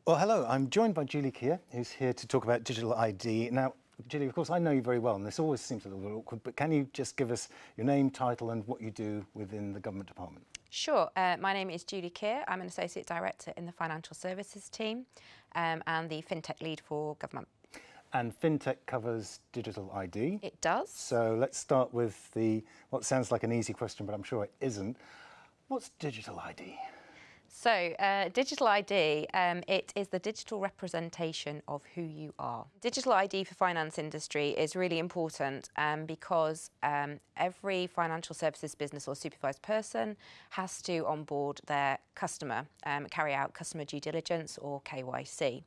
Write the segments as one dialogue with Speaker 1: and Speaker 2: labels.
Speaker 1: Well, hello, I'm joined by Julie Keir, who's here to talk about Digital ID. Now, Julie, of course, I know you very well, and this always seems a little bit awkward, but can you just give us your name, title, and what you do within the government department?
Speaker 2: Sure. My name is Julie Keir. I'm an Associate Director in the Financial Services team and the FinTech Lead for Government.
Speaker 1: And FinTech covers Digital ID.
Speaker 2: It does.
Speaker 1: So let's start with what sounds like an easy question, but I'm sure it isn't. What's Digital ID?
Speaker 2: So, Digital ID, it is the digital representation of who you are. Digital ID for finance industry is really important because every financial services business or supervised person has to onboard their customer, carry out customer due diligence or KYC.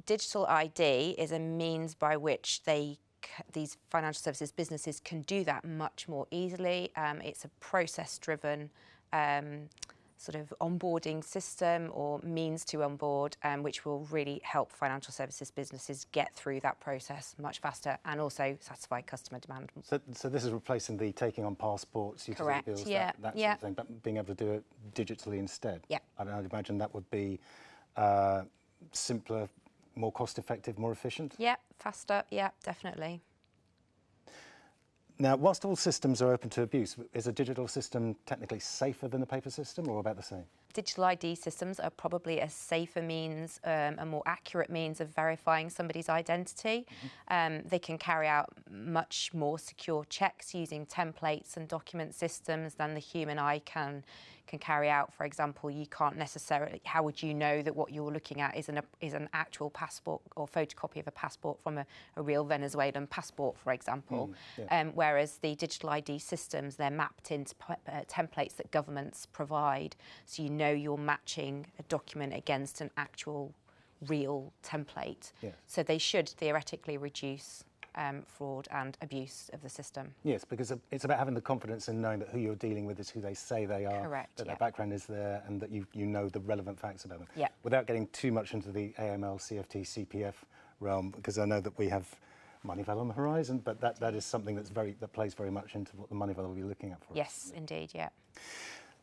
Speaker 2: Digital ID is a means by which these financial services businesses can do that much more easily. It's a process-driven sort of onboarding system or means to onboard, which will really help financial services businesses get through that process much faster and also satisfy customer demand.
Speaker 1: So this is replacing the taking on passports, utility bills, that sort of thing, but being able to do it digitally instead.
Speaker 2: Yeah.
Speaker 1: I'd imagine that would be simpler, more cost-effective, more efficient?
Speaker 2: Yeah, faster, yeah, definitely.
Speaker 1: Now, whilst all systems are open to abuse, is a digital system technically safer than a paper system or about the same?
Speaker 2: Digital ID systems are probably a safer means, a more accurate means of verifying somebody's identity. They can carry out much more secure checks using templates and document systems than the human eye can carry out. For example, you can't necessarily, how would you know that what you're looking at is an actual passport or photocopy of a passport from a real Venezuelan passport, for example? Whereas the digital ID systems, they're mapped into templates that governments provide, so you know you're matching a document against an actual real template.
Speaker 1: Yes.
Speaker 2: So they should theoretically reduce fraud and abuse of the system.
Speaker 1: Yes, because it's about having the confidence in knowing that who you're dealing with is who they say they are,
Speaker 2: Correct,
Speaker 1: that their background is there, and that you know the relevant facts about them.
Speaker 2: Yeah.
Speaker 1: Without getting too much into the AML, CFT, CPF realm, because I know that we have Moneyval on the horizon, but that is something that plays very much into what the Moneyval will be looking at for us.
Speaker 2: Yes, indeed, yeah.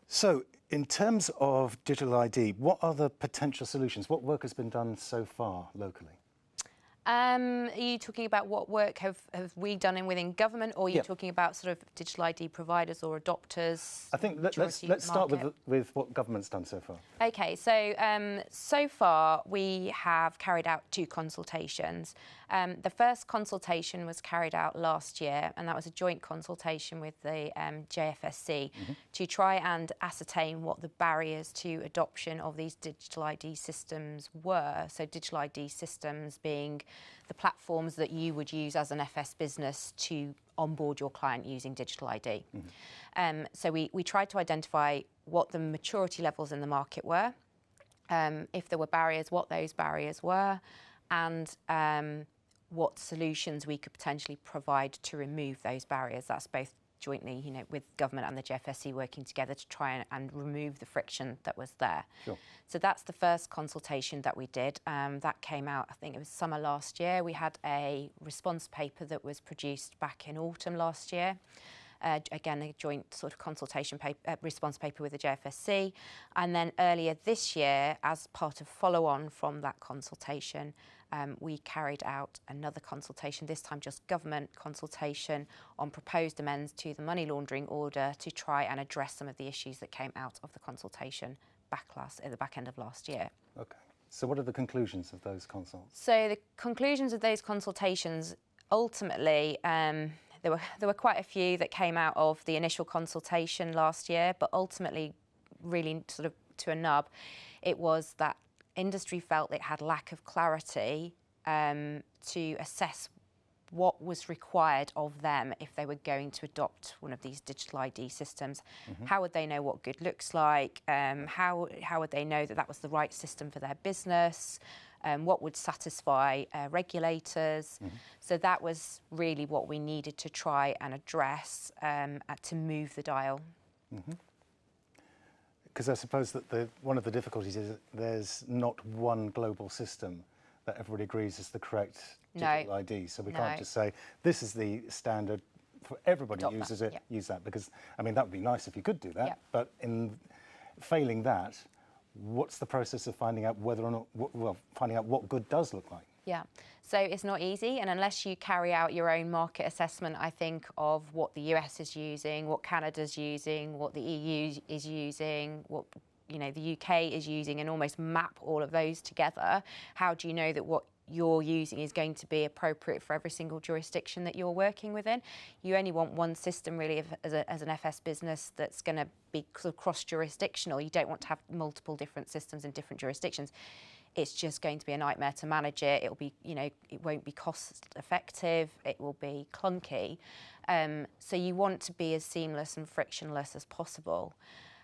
Speaker 1: So, in terms of digital ID, what are the potential solutions? What work has been done so far locally?
Speaker 2: Are you talking about what work have we done within government, or are you talking about sort of digital ID providers or adopters?
Speaker 1: I think let's start with what government's done so far.
Speaker 2: Okay, so so far we have carried out 2 consultations. The first consultation was carried out last year, and that was a joint consultation with the JFSC to try and ascertain what the barriers to adoption of these digital ID systems were. So digital ID systems being the platforms that you would use as an FS business to onboard your client using digital ID. So we tried to identify what the maturity levels in the market were, if there were barriers, what those barriers were, and what solutions we could potentially provide to remove those barriers. That's both jointly, with government and the JFSC working together to try and remove the friction that was there.
Speaker 1: Sure.
Speaker 2: So that's the first consultation that we did. That came out, I think it was summer last year. We had a response paper that was produced back in autumn last year. Again, a joint sort of consultation paper, response paper with the JFSC. And then earlier this year, as part of follow-on from that consultation, we carried out another consultation, this time just government consultation, on proposed amends to the money laundering order to try and address some of the issues that came out of the consultation at the back end of last year.
Speaker 1: Okay. So what are the conclusions of those consults?
Speaker 2: So the conclusions of those consultations, ultimately, there were quite a few that came out of the initial consultation last year, but ultimately, really sort of to a nub, it was that industry felt it had lack of clarity to assess what was required of them if they were going to adopt one of these digital ID systems. How would they know what good looks like? How would they know that that was the right system for their business? What would satisfy regulators? So that was really what we needed to try and address to move the dial.
Speaker 1: Because I suppose that one of the difficulties is that there's not one global system that everybody agrees is the correct digital ID. So we can't just say, this is the standard for everybody who uses it, use that. Because, I mean, that would be nice if you could do that. But in failing that, what's the process of finding out whether or not, finding out what good does look like?
Speaker 2: Yeah, so it's not easy, and unless you carry out your own market assessment, I think, of what the US is using, what Canada's using, what the EU is using, what the UK is using, and almost map all of those together, how do you know that what you're using is going to be appropriate for every single jurisdiction that you're working within? You only want one system really as an FS business that's going to be sort of cross-jurisdictional. You don't want to have multiple different systems in different jurisdictions. It's just going to be a nightmare to manage it. It'll be, it won't be cost effective. It will be clunky. So you want to be as seamless and frictionless as possible.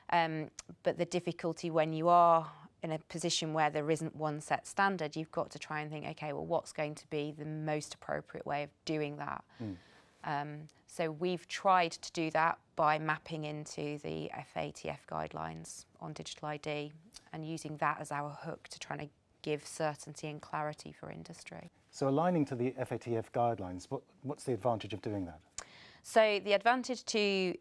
Speaker 2: But the difficulty when you are in a position where there isn't one set standard, you've got to try and think, okay, well, what's going to be the most appropriate way of doing that? So we've tried to do that by mapping into the FATF guidelines on digital ID and using that as our hook to try to give certainty and clarity for industry.
Speaker 1: So aligning to the FATF guidelines, what's the advantage of doing that?
Speaker 2: So the advantage to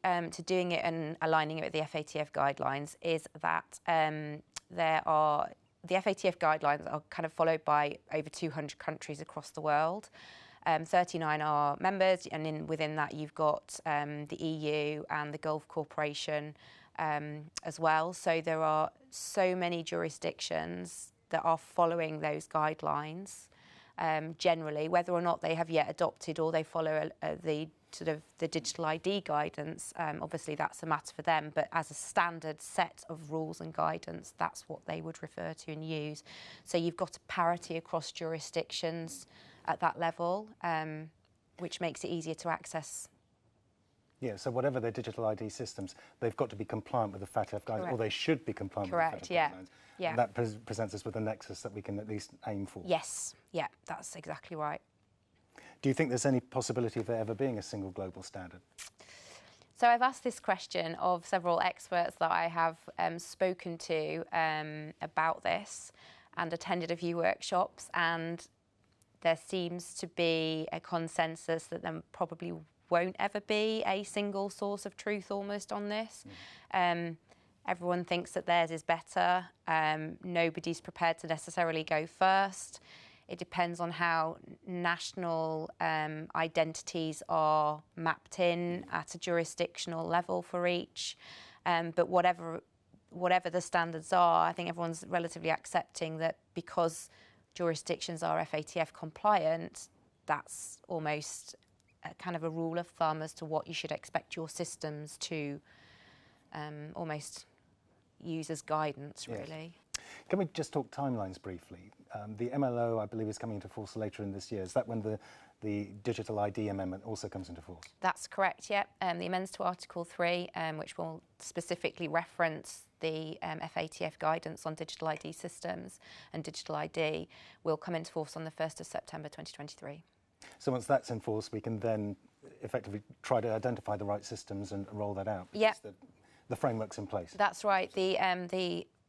Speaker 2: doing it and aligning it with the FATF guidelines is that the FATF guidelines are kind of followed by over 200 countries across the world. 39 are members, and within that you've got the EU and the Gulf Cooperation as well. So there are so many jurisdictions that are following those guidelines generally, whether or not they have yet adopted or they follow the digital ID guidance. Obviously that's a matter for them, but as a standard set of rules and guidance, that's what they would refer to and use. So you've got a parity across jurisdictions at that level, which makes it easier to access.
Speaker 1: Yeah, so whatever their digital ID systems, they've got to be compliant with the FATF guidelines, or they should be compliant with the FATF guidelines. Yeah. And that presents us with a nexus that we can at least aim for.
Speaker 2: Yes, yeah, that's exactly right.
Speaker 1: Do you think there's any possibility of there ever being a single global standard?
Speaker 2: So I've asked this question of several experts that I have spoken to about this and attended a few workshops, and there seems to be a consensus that there probably won't ever be a single source of truth almost on this. Everyone thinks that theirs is better. Nobody's prepared to necessarily go first. It depends on how national identities are mapped in at a jurisdictional level for each. But whatever the standards are, I think everyone's relatively accepting that because jurisdictions are FATF compliant, that's almost kind of a rule of thumb as to what you should expect your systems to almost use as guidance, really.
Speaker 1: Yes. Can we just talk timelines briefly? The MLO, I believe, is coming into force later in this year. Is that when the Digital ID amendment also comes into force? That's
Speaker 2: correct, yeah. The amendments to Article 3, which will specifically reference the FATF guidance on digital ID systems and digital ID, will come into force on the 1st of September 2023.
Speaker 1: So once that's in force, we can then effectively try to identify the right systems and roll that out.
Speaker 2: Yeah.
Speaker 1: The framework's in place.
Speaker 2: That's right. The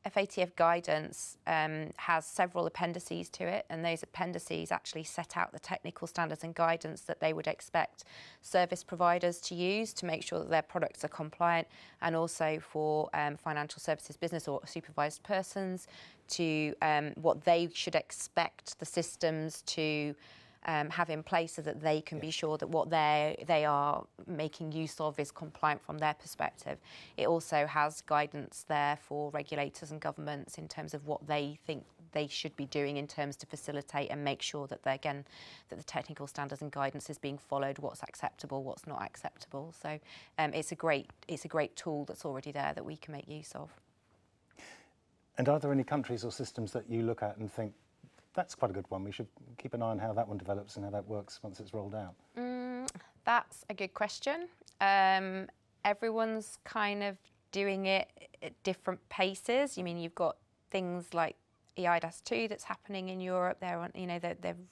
Speaker 2: FATF guidance has several appendices to it, and those appendices actually set out the technical standards and guidance that they would expect service providers to use to make sure that their products are compliant, and also for financial services business or supervised persons to what they should expect the systems to have in place so that they can be sure that what they are making use of is compliant from their perspective. It also has guidance there for regulators and governments in terms of what they think they should be doing in terms to facilitate and make sure that that the technical standards and guidance is being followed, what's acceptable, what's not acceptable. So it's a great tool that's already there that we can make use of.
Speaker 1: And are there any countries or systems that you look at and think, that's quite a good one, we should keep an eye on how that one develops and how that works once it's rolled out?
Speaker 2: That's a good question. Everyone's kind of doing it at different paces. You mean, you've got things like EIDAS 2 that's happening in Europe. They're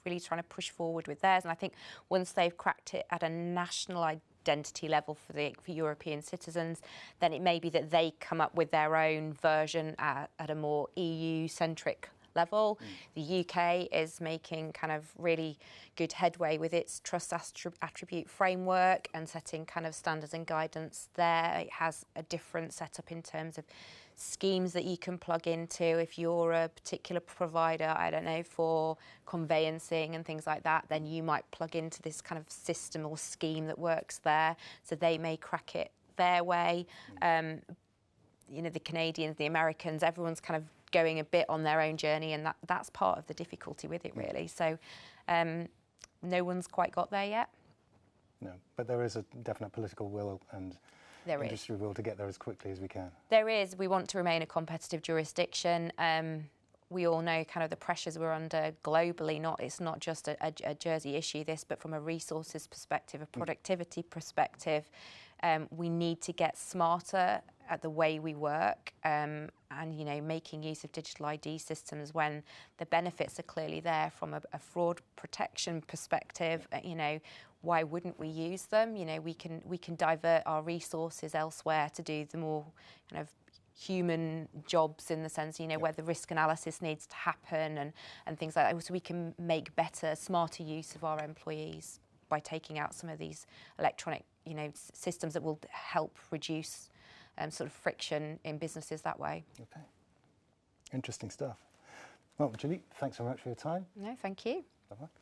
Speaker 2: really trying to push forward with theirs, and I think once they've cracked it at a national identity level for European citizens, then it may be that they come up with their own version at a more EU-centric level. The UK is making kind of really good headway with its trust attribute framework and setting kind of standards and guidance there. It has a different setup in terms of schemes that you can plug into if you're a particular provider, I don't know, for conveyancing and things like that, then you might plug into this kind of system or scheme that works there, so they may crack it their way. You know, the Canadians, the Americans, everyone's kind of going a bit on their own journey, and that's part of the difficulty with it, really. So no one's quite got there yet.
Speaker 1: No, but there is a definite political will and industry will to get there as quickly as we can. There
Speaker 2: is. We want to remain a competitive jurisdiction. We all know kind of the pressures we're under globally. It's not just a Jersey issue, this, but from a resources perspective, a productivity perspective, we need to get smarter at the way we work, and you know, making use of digital ID systems when the benefits are clearly there from a fraud protection perspective. You know, why wouldn't we use them? You know, we can divert our resources elsewhere to do the more kind of human jobs, in the sense, you know, where the risk analysis needs to happen and things like that. So we can make better, smarter use of our employees by taking out some of these electronic, you know, systems that will help reduce sort of friction in businesses that way.
Speaker 1: Okay, interesting stuff. Well, Julie, thanks very much for your time.
Speaker 2: No, thank you.
Speaker 1: Bye-bye.